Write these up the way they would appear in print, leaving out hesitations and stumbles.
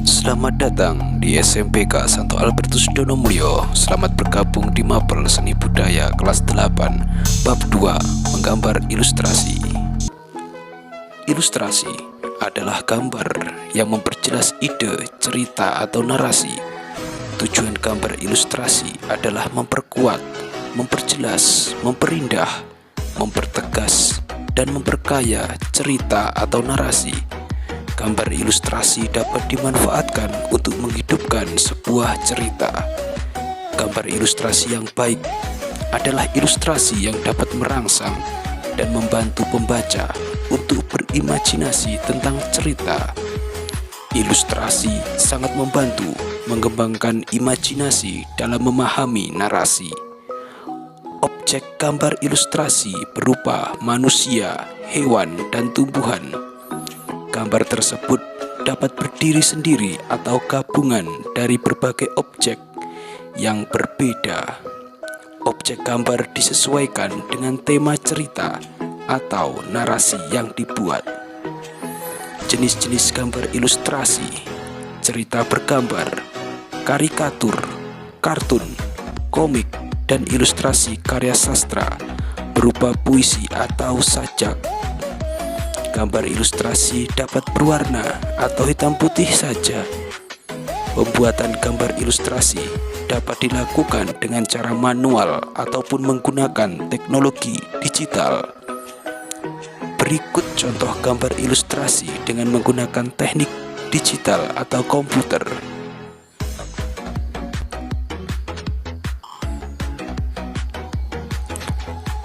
Selamat datang di SMPK Santo Albertus Dono Mulyo. Selamat bergabung di Mapel Seni Budaya kelas 8 Bab 2 Menggambar Ilustrasi. Ilustrasi adalah gambar yang memperjelas ide, cerita, atau narasi. Tujuan gambar ilustrasi adalah memperkuat, memperjelas, memperindah, mempertegas, dan memperkaya cerita atau narasi. Gambar ilustrasi dapat dimanfaatkan untuk menghidupkan sebuah cerita. Gambar ilustrasi yang baik adalah ilustrasi yang dapat merangsang dan membantu pembaca untuk berimajinasi tentang cerita. Ilustrasi sangat membantu mengembangkan imajinasi dalam memahami narasi. Objek gambar ilustrasi berupa manusia, hewan, dan tumbuhan. Gambar tersebut dapat berdiri sendiri atau gabungan dari berbagai objek yang berbeda. Objek gambar disesuaikan dengan tema cerita atau narasi yang dibuat. Jenis-jenis gambar ilustrasi: cerita bergambar, karikatur, kartun, komik, dan ilustrasi karya sastra berupa puisi atau sajak. Gambar ilustrasi dapat berwarna atau hitam putih saja. Pembuatan gambar ilustrasi dapat dilakukan dengan cara manual ataupun menggunakan teknologi digital. Berikut contoh gambar ilustrasi dengan menggunakan teknik digital atau komputer.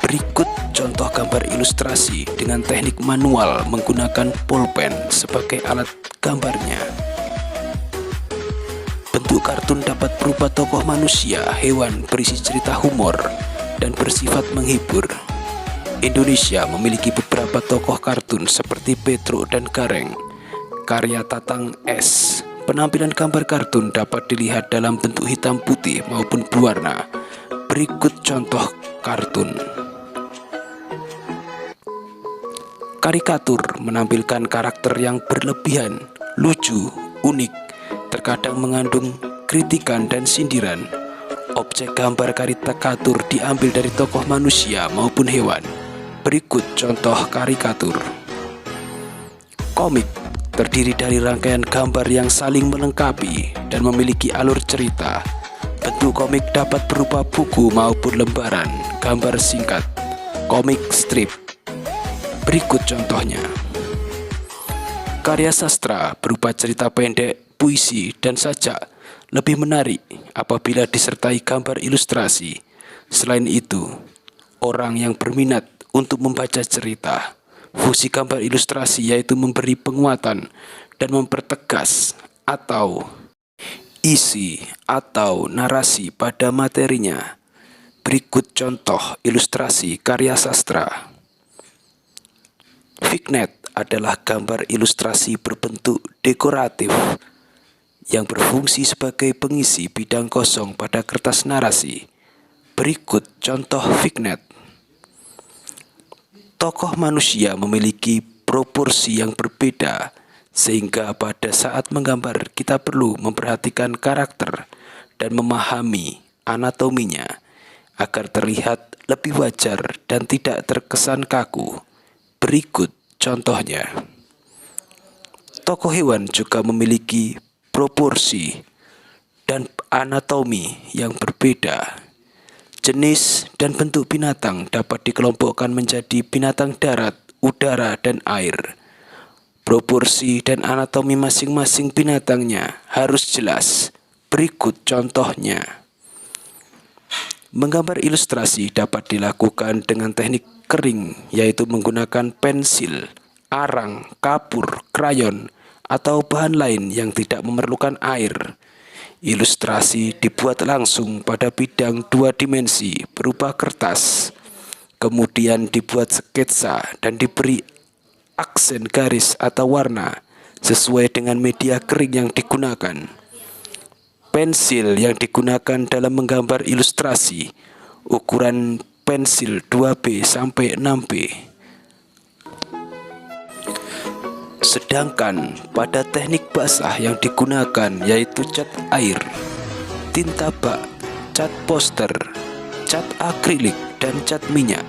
Berikut contoh gambar ilustrasi dengan teknik manual menggunakan pulpen sebagai alat gambarnya. Bentuk kartun dapat berupa tokoh manusia, hewan, berisi cerita humor, dan bersifat menghibur. Indonesia memiliki beberapa tokoh kartun seperti Petro dan Gareng, karya Tatang S. Penampilan gambar kartun dapat dilihat dalam bentuk hitam putih maupun berwarna. Berikut contoh kartun. Karikatur menampilkan karakter yang berlebihan, lucu, unik, terkadang mengandung kritikan dan sindiran. Objek gambar karikatur diambil dari tokoh manusia maupun hewan. Berikut contoh karikatur. Komik terdiri dari rangkaian gambar yang saling melengkapi dan memiliki alur cerita. Bentuk komik dapat berupa buku maupun lembaran gambar singkat, komik strip. Berikut contohnya. Karya sastra berupa cerita pendek, puisi, dan sajak lebih menarik apabila disertai gambar ilustrasi. Selain itu, orang yang berminat untuk membaca cerita, fungsi gambar ilustrasi yaitu memberi penguatan dan mempertegas atau isi atau narasi pada materinya. Berikut contoh ilustrasi karya sastra. Vignette adalah gambar ilustrasi berbentuk dekoratif yang berfungsi sebagai pengisi bidang kosong pada kertas narasi. Berikut contoh vignette. Tokoh manusia memiliki proporsi yang berbeda, sehingga pada saat menggambar kita perlu memperhatikan karakter dan memahami anatominya agar terlihat lebih wajar dan tidak terkesan kaku. Berikut contohnya. Tokoh hewan juga memiliki proporsi dan anatomi yang berbeda. Jenis dan bentuk binatang dapat dikelompokkan menjadi binatang darat, udara, dan air. Proporsi dan anatomi masing-masing binatangnya harus jelas. Berikut contohnya. Menggambar ilustrasi dapat dilakukan dengan teknik kering, yaitu menggunakan pensil, arang, kapur, krayon, atau bahan lain yang tidak memerlukan air. Ilustrasi dibuat langsung pada bidang 2 dimensi berupa kertas, kemudian dibuat sketsa dan diberi aksen garis atau warna sesuai dengan media kering yang digunakan. Pensil yang digunakan dalam menggambar ilustrasi ukuran pensil 2B sampai 6B. Sedangkan pada teknik basah yang digunakan yaitu cat air, tinta bak, cat poster, cat akrilik, dan cat minyak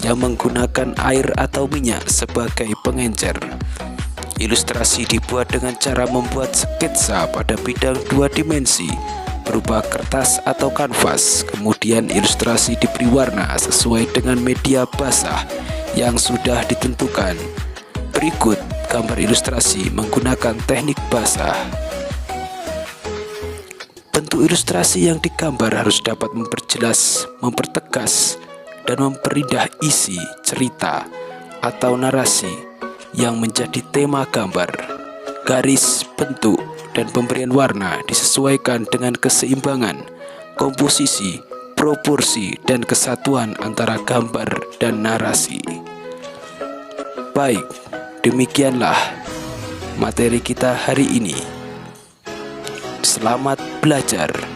yang menggunakan air atau minyak sebagai pengencer. Ilustrasi dibuat dengan cara membuat sketsa pada bidang 2 dimensi berupa kertas atau kanvas. Kemudian ilustrasi diberi warna sesuai dengan media basah yang sudah ditentukan. Berikut gambar ilustrasi menggunakan teknik basah. Bentuk ilustrasi yang digambar harus dapat memperjelas, mempertegas, dan memperindah isi, cerita, atau narasi yang menjadi tema gambar. Garis, bentuk, dan pemberian warna disesuaikan dengan keseimbangan, komposisi, proporsi, dan kesatuan antara gambar dan narasi. Baik, demikianlah materi kita hari ini. Selamat belajar.